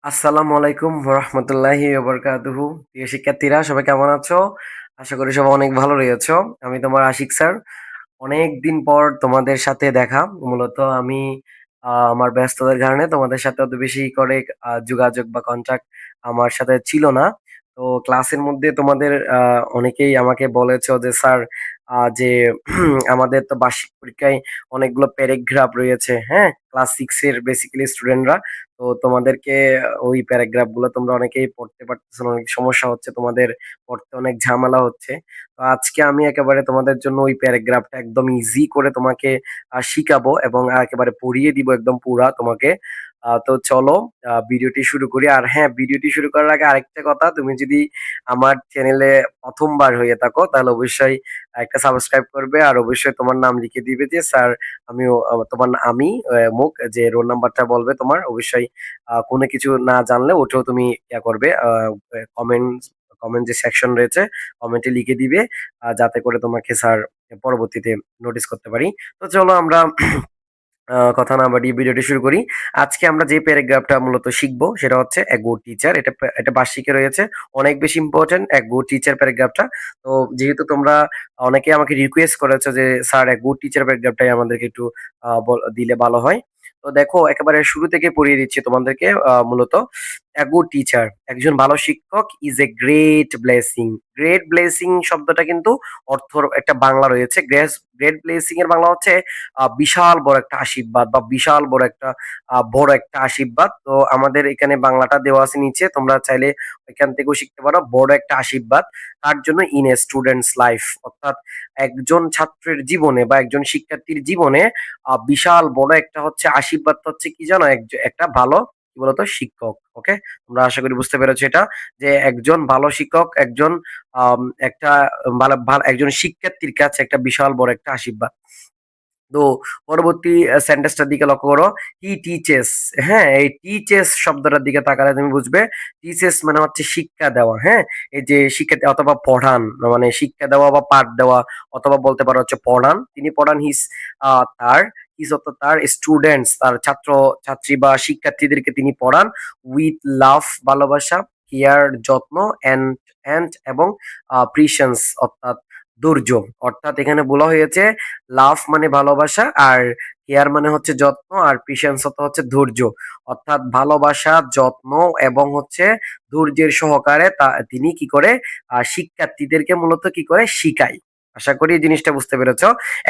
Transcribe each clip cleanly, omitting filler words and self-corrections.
আসসালামু আলাইকুম ওরহমতুল্লাহি ওবরকাতুহু। প্রিয় শিক্ষার্থীরা, সবাই কেমন আছো? আশা করি সবাই অনেক ভালো রয়েছো। আমি তোমার আশিক স্যার। অনেক দিন পর তোমাদের সাথে দেখা। মূলত আমি আমার ব্যস্ততার কারণে তোমাদের সাথে অত বেশি করে যোগাযোগ বা কন্টাক্ট আমার সাথে ছিল না। তো ক্লাসের মধ্যে তোমাদের অনেকেই আমাকে বলেছো যে স্যার, যে আমাদের তো বার্ষিক পরীক্ষায় অনেকগুলো প্যারাগ্রাফ রয়েছে, হ্যাঁ, ক্লাস সিক্স এর বেসিক্যালি স্টুডেন্টরা। তো তোমাদেরকে ওই প্যারাগ্রাফ গুলো তোমরা অনেকেই পড়তে পারতেছো না, অনেক সমস্যা হচ্ছে তোমাদের, পড়তে অনেক ঝামেলা হচ্ছে। তো আজকে আমি একেবারে তোমাদের জন্য ওই প্যারাগ্রাফটা একদম ইজি করে তোমাকে শিখাবো এবং একেবারে পড়িয়ে দিব একদম পুরা তোমাকে। তো চলো ভিডিওটি শুরু করি। আর হ্যাঁ, ভিডিওটি শুরু করার আগে আরেকটা কথা, তুমি যদি আমার চ্যানেলে প্রথমবার হয়ে থাকো তাহলে অবশ্যই একটা সাবস্ক্রাইব করবে, আর অবশ্যই তোমার নাম লিখে দিবে যে স্যার আমিও তোমার আমি মুখ যে রোল নাম্বারটা বলবে তোমার, অবশ্যই কোনো কিছু না জানলে ওটাও তুমি ইয়া করবে, কমেন্ট কমেন্ট যে সেকশন রয়েছে কমেন্টে লিখে দিবে, যাতে করে তোমাকে স্যার পরবর্তীতে নোটিস করতে পারি। তো চলো আমরা কথা না বাড়িয়ে ভিডিওটি শুরু করি। আজকে আমরা যে প্যারাগ্রাফটা মূলত শিখবো সেটা হচ্ছে এ গুড টিচার। এটা বার্ষিকে রয়েছে, অনেক বেশি ইম্পর্টেন্ট এ গুড টিচার প্যারাগ্রাফটা। তো যেহেতু তোমরা অনেকে আমাকে রিকোয়েস্ট করেছো যে স্যার এ গুড টিচার প্যারাগ্রাফটাই আমাদেরকে একটু দিলে ভালো হয়। তো দেখো, একেবারে শুরু থেকে পড়িয়ে দিচ্ছি তোমাদেরকে। মূলত এ গুড টিচার, একজন ভালো শিক্ষক is a great blessing. Great blessing শব্দটা কিন্তু অর্থ একটা বাংলা রয়েছে। গ্রেট ব্লেসিং এর বাংলা হচ্ছে বিশাল বড় একটা আশীর্বাদ বা বিশাল বড় একটা আশীর্বাদ। তো আমাদের এখানে বাংলাটা দেওয়া আছে নিচে, তোমরা চাইলে এখান থেকেও শিখতে পারো। বড় একটা আশীর্বাদ তার জন্য ইন এ স্টুডেন্টস লাইফ, অর্থাৎ একজন ছাত্রের জীবনে বা একজন শিক্ষার্থীর জীবনে বিশাল বড় একটা হচ্ছে আশীর্বাদ হচ্ছে কি জানো, একটা ভালো কি বলতো শিক্ষক। ওকে, তোমরা আশা করি বুঝতে পেরেছো এটা, যে একজন ভালো শিক্ষক একজন একটা একজন শিক্ষার্থীর কাছে একটা বিশাল বড় একটা আশীর্বাদ। তো পরবর্তী সেন্টেন্সটার দিকে লক্ষ্য করো। He teaches. হ্যাঁ, এই টিচেস শব্দটার দিকে তাকালে তুমি বুঝবে টিচেস মানে হচ্ছে শিক্ষা দেওয়া। হ্যাঁ, এই যে শিক্ষা অথবা পড়ান, মানে শিক্ষা দেওয়া বা পাঠ দেওয়া, অথবা বলতে পারো হচ্ছে পড়ান। তিনি পড়ান তার তার স্টুডেন্টস, তার ছাত্র ছাত্রী বা শিক্ষার্থীদেরকে তিনি পড়ান উইথ লাভ, ভালোবাসা, কেয়ার, যত্ন, এন্ড এবং প্রিশান্স, অর্থাৎ ধৈর্য। অর্থাৎ এখানে বলা হয়েছে লাভ মানে ভালোবাসা, আর কেয়ার মানে হচ্ছে যত্ন, আর পেশেন্স হচ্ছে ধৈর্য। অর্থাৎ ভালোবাসা, যত্ন এবং হচ্ছে ধৈর্যের সহকারে তিনি কি করে শিক্ষার্থীদেরকে মূলত কি করে শিখায়। আশা করি এই জিনিসটা বুঝতে পেরেছো।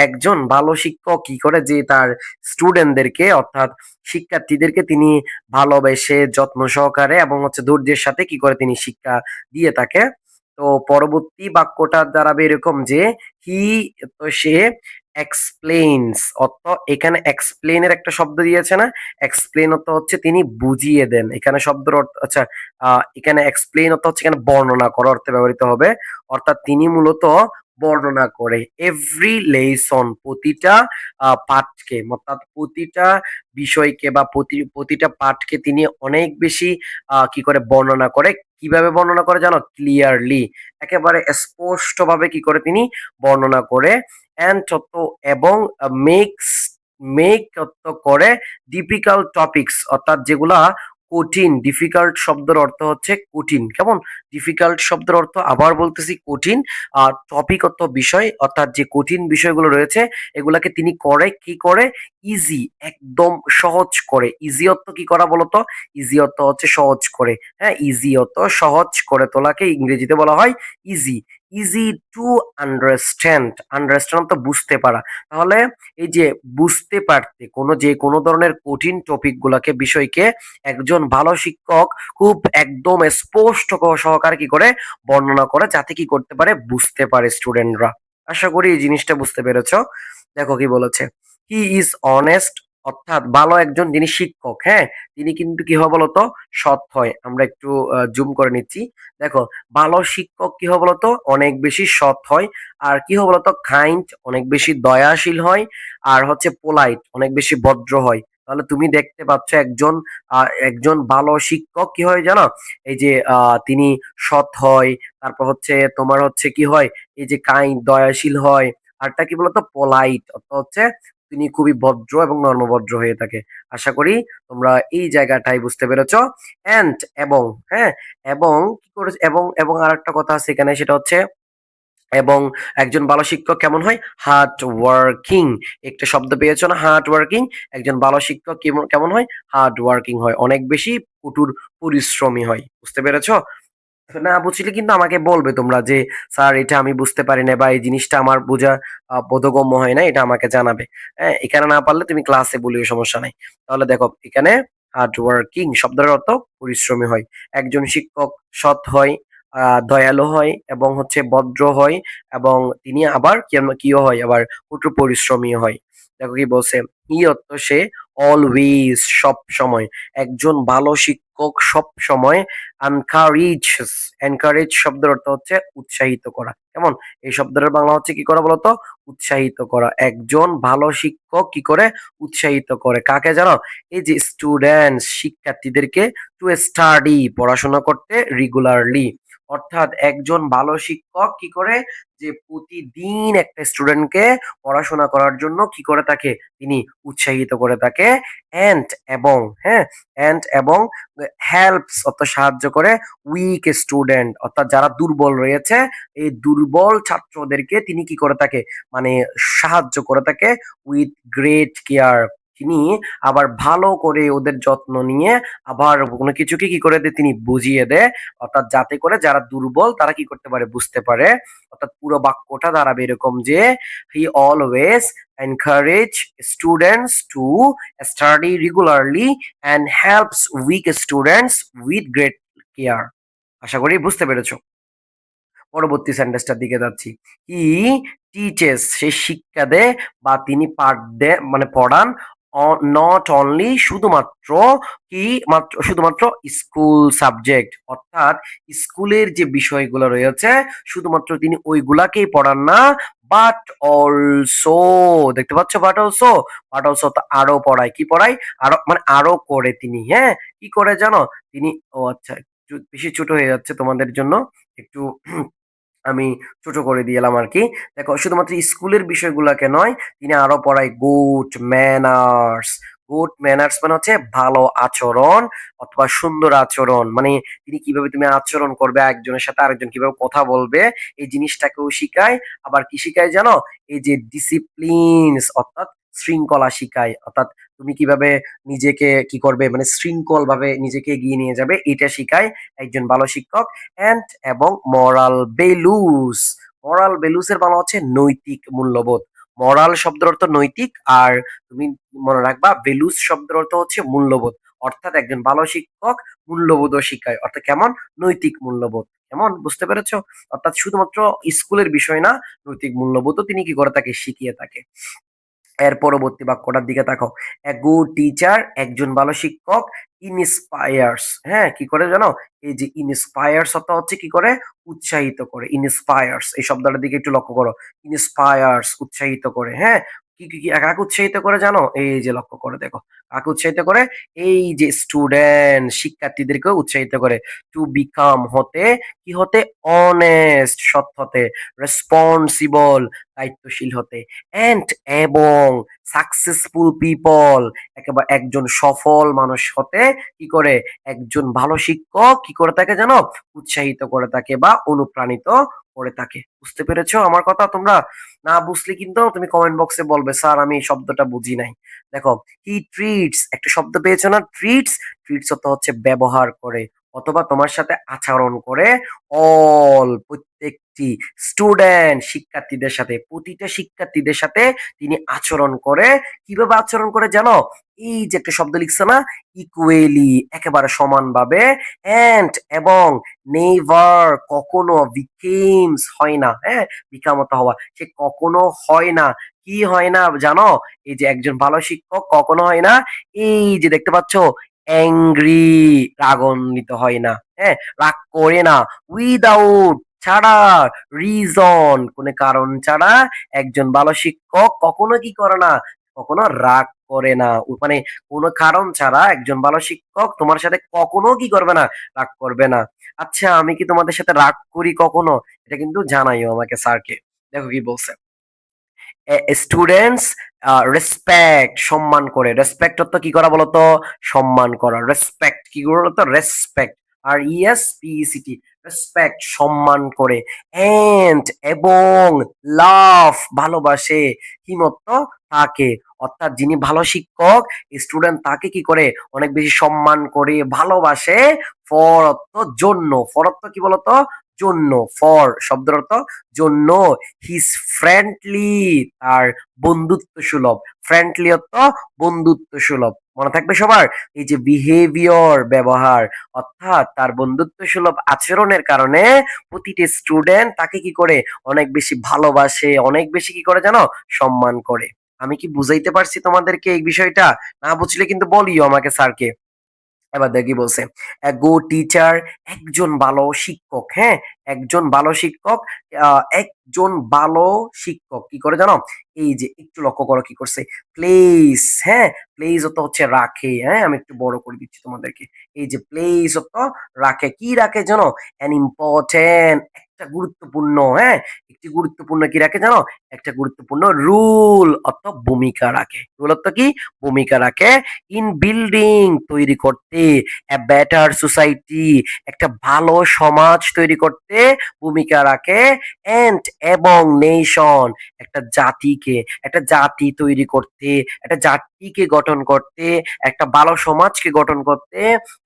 একজন ভালো শিক্ষক কি করে, যে তার স্টুডেন্টদেরকে অর্থাৎ শিক্ষার্থীদেরকে তিনি ভালোবেসে যত্ন সহকারে এবং হচ্ছে ধৈর্যের সাথে কি করে তিনি শিক্ষা দিয়ে থাকে। তো পরবর্তী বাক্যটা দাঁড়াবে এরকম যে হি, তো সে এক্সপ্লেইনস, অর্থ এখানে এক্সপ্লেন এর একটা শব্দ দিয়েছে না, এক্সপ্লেন অর্থ হচ্ছে তিনি বুঝিয়ে দেন। এখানে শব্দের অর্থ আচ্ছা, এখানে এক্সপ্লেন অর্থ হচ্ছে এখানে বর্ণনা করা অর্থে ব্যবহৃত হবে। অর্থাৎ তিনি মূলত বর্ণনা করে এভরি লেসন, প্রতিটা পাঠকে, অর্থাৎ প্রতিটা বিষয়কে বা প্রতিটা পাঠকে তিনি অনেক বেশি কি করে বর্ণনা করে। কিভাবে বর্ণনা করে জানো? ক্লিয়ারলি, একেবারে স্পষ্টভাবে কি করে তিনি বর্ণনা করে। অ্যান্ড এবং মেক্স মেক করে ডিফিকাল্ট টপিকস, অর্থাৎ যেগুলা কঠিন। ডিফিকাল্ট শব্দের অর্থ হচ্ছে কঠিন, কেমন? ডিফিকাল্ট শব্দের অর্থ আবার বলতেছি কঠিন। আর টপিক অর্থ বিষয়, অর্থাৎ যে কঠিন বিষয়গুলো রয়েছে এগুলাকে তিনি করে কি করে ইজি, একদম সহজ করে। ইজি অর্থ কি করা বলতো? ইজি অর্থ হচ্ছে সহজ করে। হ্যাঁ, ইজি অর্থ সহজ করে তোলাকে ইংরেজিতে বলা হয় easy. Easy to understand. Understand তো বুঝতে পারা। তাহলে এই যে বুঝতে পারতে কোনো ধরনের কঠিন টপিক গুলাকে, বিষয়কে একজন ভালো শিক্ষক খুব একদম স্পষ্ট সহকারে কি করে বর্ণনা করে, যাতে কি করতে পারে, বুঝতে পারে স্টুডেন্টরা। আশা করি এই জিনিসটা বুঝতে পেরেছো। দেখো কি বলেছে, হি ইজ অনেস্ট, অর্থাৎ ভালো একজন যিনি শিক্ষক, হ্যাঁ, তিনি কিন্তু কি হয় বলতো, সৎ হয়। আমরা একটু জুম করে নিচ্ছি। দেখো, ভালো শিক্ষক কি হয় বলতো, অনেক বেশি সৎ হয়। আর কি হয় বলতো, কাইন্ড, অনেক বেশি দয়াশীল হয়। আর হচ্ছে পোলাইট, অনেক বেশি ভদ্র হয়। তাহলে তুমি দেখতে পাচ্ছ একজন ভালো শিক্ষক কি হয় জানো, এই যে তিনি সৎ হয়, তারপর হচ্ছে তোমার হচ্ছে কি হয়, এই যে কাইন্ড, দয়াশীল হয়। আরটা কি বলতো, পোলাইট অর্থ হচ্ছে তিনি খুবই ভদ্র এবং নম্রভদ্র হয়ে থাকে। আশা করি তোমরা এই জায়গাটাই বুঝতে পেরেছ। অ্যান্ড এবং, হ্যাঁ, এবং কি করে, এবং আরেকটা কথা আছে এখানে, সেটা হচ্ছে এবং একজন ভালো শিক্ষক কেমন হয়? Hard working. একটা শব্দ পেয়েছো না, হার্ড ওয়ার্কিং। একজন ভালো শিক্ষক কেমন কেমন হয়? হার্ড ওয়ার্কিং হয়, অনেক বেশি কঠোর পরিশ্রমী হয়। বুঝতে পেরেছো? না বুঝলে কিন্তু আমাকে বলবে তোমরা যে স্যার এটা আমি বুঝতে পারি না বা এই জিনিসটা আমার বোঝা বোধগম্য হয় না, এটা আমাকে জানাবে। হ্যাঁ, এখানে না পারলে তুমি ক্লাসে বলিও, সমস্যা নাই। তাহলে দেখো এখানে হার্ড ওয়ার্কিং শব্দের অর্থ পরিশ্রমী হয়। একজন শিক্ষক সৎ হয়, দয়ালু হয় এবং হচ্ছে ভদ্র হয়, এবং তিনি আবার কিও হয়, আবার কঠোর পরিশ্রমী হয়। দেখো কি বলছে, ই অর্থ সে, অলওয়েজ সব সময়। একজন ভালো শিক্ষক সব সময় এনকারেজেস। এনকারেজ শব্দের অর্থ হচ্ছে উৎসাহিত করা। কেমন? এই শব্দের বাংলা হচ্ছে কি করা বলতো? উৎসাহিত করা। একজন ভালো শিক্ষক কি করে? উৎসাহিত করে। কাকে জানো? এই যে স্টুডেন্টস, শিক্ষার্থীদেরকে, টু স্টাডি, পড়াশোনা করতে, রেগুলারলি। অর্থাৎ একজন ভালো শিক্ষক কি করে? যে প্রতিদিন একটা স্টুডেন্টকে পড়াশোনা করার জন্য কি করে থাকে? তিনি উৎসাহিত করে থাকে। অ্যান্ড এবং, হ্যাঁ, অ্যান্ড এবং হেল্পস অর্থাৎ সাহায্য করে, উইক স্টুডেন্ট অর্থাৎ যারা দুর্বল রয়েছে, এই দুর্বল ছাত্রদেরকে তিনি কি করে থাকে? মানে সাহায্য করে থাকে, উইথ গ্রেট কেয়ার। তিনি আবার ভালো করে ওদের যত্ন নিয়ে আবার কোনো কিছুকে কি করে দেয়? তিনি বুঝিয়ে দেয়। অর্থাৎ যাতে করে যারা দুর্বল তারা কি করতে পারে? বুঝতে পারে। অর্থাৎ পুরো বাক্যটা দাঁড়াবে এরকম যে he always encourage students to study regularly and helps weak students with great care. আশা করি বুঝতে পেরেছো। পরবর্তী সেন্টেন্সটার দিকে যাচ্ছি। হি টিচেস, সে শিক্ষা দেয় বা তিনি পাঠ দেয় মানে পড়ান, নট অনলি শুধুমাত্র, কি মাত্র, শুধুমাত্র স্কুল সাবজেক্ট অর্থাৎ স্কুলের যে বিষয়গুলো রয়েছে শুধুমাত্র তিনি ওইগুলাকেই পড়ান না, বাট অলসো, দেখতে পাচ্ছ বাট অলসো, বাট অলসো তো আরো পড়ায়। কি পড়ায়? আরো মানে আরো করে তিনি, হ্যাঁ, কি করে জানো? তিনি, ও আচ্ছা, একটু বেশি ছোট হয়ে যাচ্ছে তোমাদের জন্য, একটু আমি ছোট করে দিলাম আর কি। দেখো শুধুমাত্র স্কুলের বিষয়গুলোকে নয়, তিনি আরো পড়ায় গুড ম্যানার্স। গুড ম্যানার্স মানে হচ্ছে ভালো আচরণ অথবা সুন্দর আচরণ, মানে তিনি কিভাবে তুমি আচরণ করবে, একজনের সাথে আরেকজন কিভাবে কথা বলবে, এই জিনিসটাকেও শিখায়। আবার কি শিখায় জানো? এই যে ডিসিপ্লিনস অর্থাৎ শৃঙ্খলা শিখায়। অর্থাৎ তুমি কিভাবে নিজেকে কি করবে, মানে শৃঙ্খল ভাবে নিজেকে এগিয়ে নিয়ে যাবে, এটা শিখায় একজন ভালো শিক্ষক। অ্যান্ড এবং মরাল ভ্যালুস। মরাল ভ্যালুস এর বাংলা হচ্ছে নৈতিক মূল্যবোধ। মরাল শব্দের অর্থ নৈতিক, আর তুমি মনে রাখবা ভ্যালুস শব্দের অর্থ হচ্ছে মূল্যবোধ। অর্থাৎ একজন ভালো শিক্ষক মূল্যবোধও শিখায়, অর্থাৎ কেমন? নৈতিক মূল্যবোধ। কেমন? বুঝতে পেরেছো? অর্থাৎ শুধুমাত্র স্কুলের বিষয় না, নৈতিক মূল্যবোধও তিনি কি করে তাকে শিখিয়ে থাকে। এর পরবর্তী বাক্যটার দিকে তাকাও। এ গুড টিচার, একজন ভালো শিক্ষক, ইন্সপায়ার্স, হ্যাঁ, কি করে জানো? এই যে ইন্সপায়ার্স অর্থ হচ্ছে কি করে? উৎসাহিত করে। ইন্সপায়ার্স এই শব্দটার দিকে একটু লক্ষ্য করো। ইন্সপায়ার্স উৎসাহিত করে, হ্যাঁ। কি কাকে উৎসাহিত করে জানো? এই যে লক্ষ্য করে দেখো, কাকে উৎসাহিত করে? এই যে স্টুডেন্ট, শিক্ষার্থীদেরকে উৎসাহিত করে। টু বিকাম, হতে, কি হতে? অনেস্ট, সৎ হতে, রেসপন্সিবল, দায়িত্বশীল হতে, অ্যান্ড এবং সাকসেসফুল পিপল, একেবারে একজন সফল মানুষ হতে কি করে? একজন ভালো শিক্ষক কি করে থাকে জানো? উৎসাহিত করে থাকে বা অনুপ্রাণিত করে থাকে। বুঝতে পেরেছো আমার কথা তোমরা? না বুঝলে কিন্তু তুমি কমেন্ট বক্সে বলবে স্যার আমি এই শব্দটা বুঝি নাই। দেখো, হি ট্রিটস, একটা শব্দ পেয়েছো না? ট্রিটস। ট্রিটস অর্থ হচ্ছে ব্যবহার করে অথবা তোমার সাথে আচরণ করে, অল প্রত্যেকটি স্টুডেন্ট, শিক্ষার্থীদের সাথে, প্রতিটা শিক্ষার্থীদের সাথে তিনি আচরণ করে। কিভাবে আচরণ করে জানো? এই যে একটা শব্দ লিখছে না, ইকুয়েলি, একেবারে সমানভাবে, অ্যান্ড এবং নেভার, কখনো, বিকেমস হয় না, হ্যাঁ, বিকামত হওয়া, সে কখনো হয় না। কি হয় না জানো? এই যে একজন ভালো শিক্ষক কখনো হয় না, এই যে দেখতে পাচ্ছ, অ্যাংরি, রাগান্বিত হয় না, হ্যাঁ, রাগ করে না, উইদাউট, ছাড়া, রিজন, কোনো কারণ ছাড়া একজন ভালো শিক্ষক কখনো কি করে না? কখনো রাগ করে না। মানে কোনো কারণ ছাড়া একজন ভালো শিক্ষক তোমার সাথে কখনো কি করবে না? রাগ করবে না। আচ্ছা আমি কি তোমাদের সাথে রাগ করি কখনো? এটা কিন্তু জানাইও আমাকে স্যারকে। দেখো কি বলছে। স্টুডেন্টস রেসপেক্ট সম্মান করে। রেসপেক্ট অর্থ কি করা বলতো? সম্মান করা। রেসপেক্ট কি করে বলতো? রেসপেক্ট। আর ইএসপিইসিটি, রেসপেক্ট সম্মান করে। এন্ড এবং লাভ ভালোবাসে, হিম অর্থ তাকে। অর্থাৎ যিনি ভালো শিক্ষক, স্টুডেন্ট তাকে কি করে? অনেক বেশি সম্মান করে, ভালোবাসে। ফর অর্থ জন্য। ফর অর্থ কি বলতো? জন্য। ফর শব্দের অর্থ জন্য। হিজ ফ্রেন্ডলি, তার বন্ধুত্ব সুলভ। ফ্রেন্ডলি অর্থ বন্ধুত্ব সুলভ। মনে থাকবে সবার? এই যে বিহেভিয়র ব্যবহার, অর্থাৎ তার বন্ধুত্ব সুলভ আচরণের কারণে প্রতিটি স্টুডেন্ট তাকে কি করে? অনেক বেশি ভালোবাসে, অনেক বেশি কি করে জানো? সম্মান করে। আমি কি বুঝাইতে পারছি তোমাদেরকে এই বিষয়টা? না বুঝলে কিন্তু বলিও আমাকে, স্যারকে। এবার দেখি বলছে, এ গো টিচার, একজন ভালো শিক্ষক। হ্যাঁ, একজন ভালো শিক্ষক। একজন ভালো শিক্ষক কি করে জানো? এই যে একটু লক্ষ্য করো কি করছে, প্লেস। হ্যাঁ, প্লেস অত হচ্ছে রাখে। হ্যাঁ, আমি একটু বড় করে দিচ্ছি তোমাদেরকে। এই যে প্লেস অত রাখে, কি রাখে জানো? অ্যান ইম্পর্টেন্ট, একটা গুরুত্বপূর্ণ। হ্যাঁ, একটি গুরুত্বপূর্ণ কি রাখে জানো? একটা গুরুত্বপূর্ণ রুল অর্থ ভূমিকা রাখে। রুল অর্থ কি? ভূমিকা রাখে। ইন বিল্ডিং তৈরি করতে, এ বেটার সোসাইটি একটা ভালো সমাজ তৈরি করতে ভূমিকা রাখে। এন্ড এবং নেশন একটা জাতিকে, একটা জাতি তৈরি করতে, একটা জাতিকে গঠন করতে, একটা ভালো সমাজকে গঠন করতে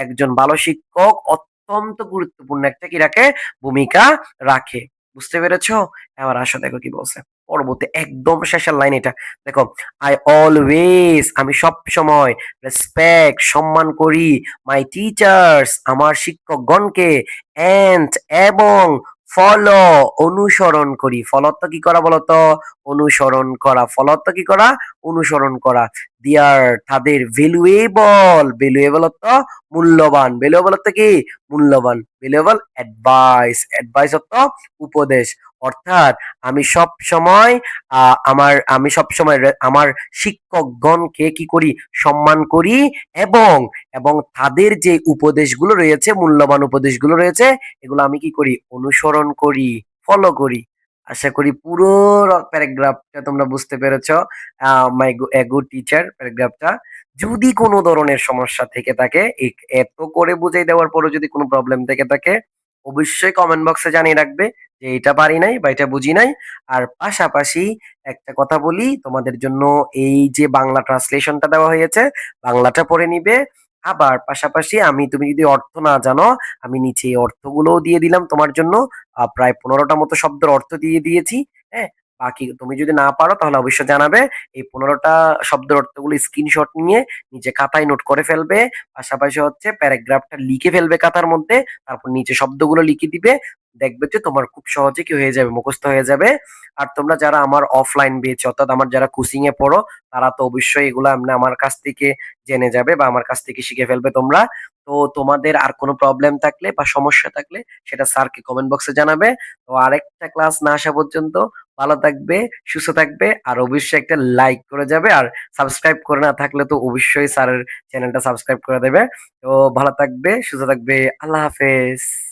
একজন ভালো শিক্ষক অত্যন্ত গুরুত্বপূর্ণ একটা কি রাখে? ভূমিকা রাখে। বুঝতে পেরেছো? এবার আসো দেখো কি বলছে পরবর্তী একদম শেষের লাইন এটা। দেখো, আই অলওয়েজ আমি সব সময় রেসপেক্ট সম্মান করি মাই টিচার্স আমার শিক্ষকগণকে। এন্ড এবং ফলো অনুসরণ করি। ফলত কি করা বলতো? অনুসরণ করা। ফলত কি করা? অনুসরণ করা। দিয়ার তাদের ভ্যালুয়েবল, ভ্যালুয়েবল অর্থ মূল্যবান। ভ্যালুয়েবল অর্থ কি? মূল্যবান। ভ্যালুয়েবল অ্যাডভাইস, অ্যাডভাইস অর্থ উপদেশ। অর্থাৎ আমি সব সময় আমি সবসময় আমার শিক্ষকগণকে কি করি? সম্মান করি। এবং এবং তাদের যে উপদেশগুলো রয়েছে, মূল্যবান উপদেশগুলো রয়েছে, এগুলো আমি কি করি? অনুসরণ করি, ফলো করি। আশা করি পুরো প্যারাগ্রাফটা তোমরা বুঝতে পেরেছ। মাই এ গুড টিচার প্যারাগ্রাফটা। যদি কোনো ধরনের সমস্যা থেকে থাকে, এত করে বুঝাই দেওয়ার পরও যদি কোনো প্রবলেম থেকে থাকে, অবশ্যই কমেন্ট বক্সে জানিয়ে রাখবে যে এটা পারি নাই বা এটা বুঝি নাই। আর পাশাপাশি একটা কথা বলি তোমাদের জন্য, এই যে বাংলা ট্রান্সলেশনটা দেওয়া হয়েছে, বাংলাটা পড়ে নিবে। আবার পাশাপাশি তুমি যদি অর্থ না জানো, আমি নিচে এই অর্থগুলোও দিয়ে দিলাম তোমার জন্য। প্রায় 15টা মতো শব্দের অর্থ দিয়ে দিয়েছি। হ্যাঁ, বাকি তুমি যদি না পারো তাহলে অবশ্যই জানাবে। এই 15টা শব্দের অর্থগুলো স্ক্রিনশট নিয়ে নিচে খাতায় নোট করে ফেলবে। পাশাপাশি হচ্ছে প্যারাগ্রাফটা লিখে ফেলবে খাতার মধ্যে। তারপর নিচে শব্দগুলো লিখে দিবে। দেখবে যে তোমার খুব সহজে কি হয়ে যাবে? মুখস্থ হয়ে যাবে। আর তোমরা যারা আমার অফলাইন বেচ, অর্থাৎ আমার যারা কোচিং এ পড়ো, তারা তো অবশ্যই এগুলো আমার কাছ থেকে জেনে যাবে বা আমার কাছ থেকে শিখে ফেলবে তোমরা। তো তোমাদের আর কোনো প্রবলেম থাকলে বা সমস্যা থাকলে সেটা স্যারকে কমেন্ট বক্সে জানাবে। তো আরেকটা ক্লাস না আসা পর্যন্ত ভালো থাকবে, সুস্থ থাকবে। আর অবশ্যই একটা লাইক করে যাবে। আর সাবস্ক্রাইব করে না থাকলে তো অবশ্যই স্যারের চ্যানেলটা সাবস্ক্রাইব করে দেবে। তো ভালো থাকবে, সুস্থ থাকবে। আল্লাহ হাফেজ।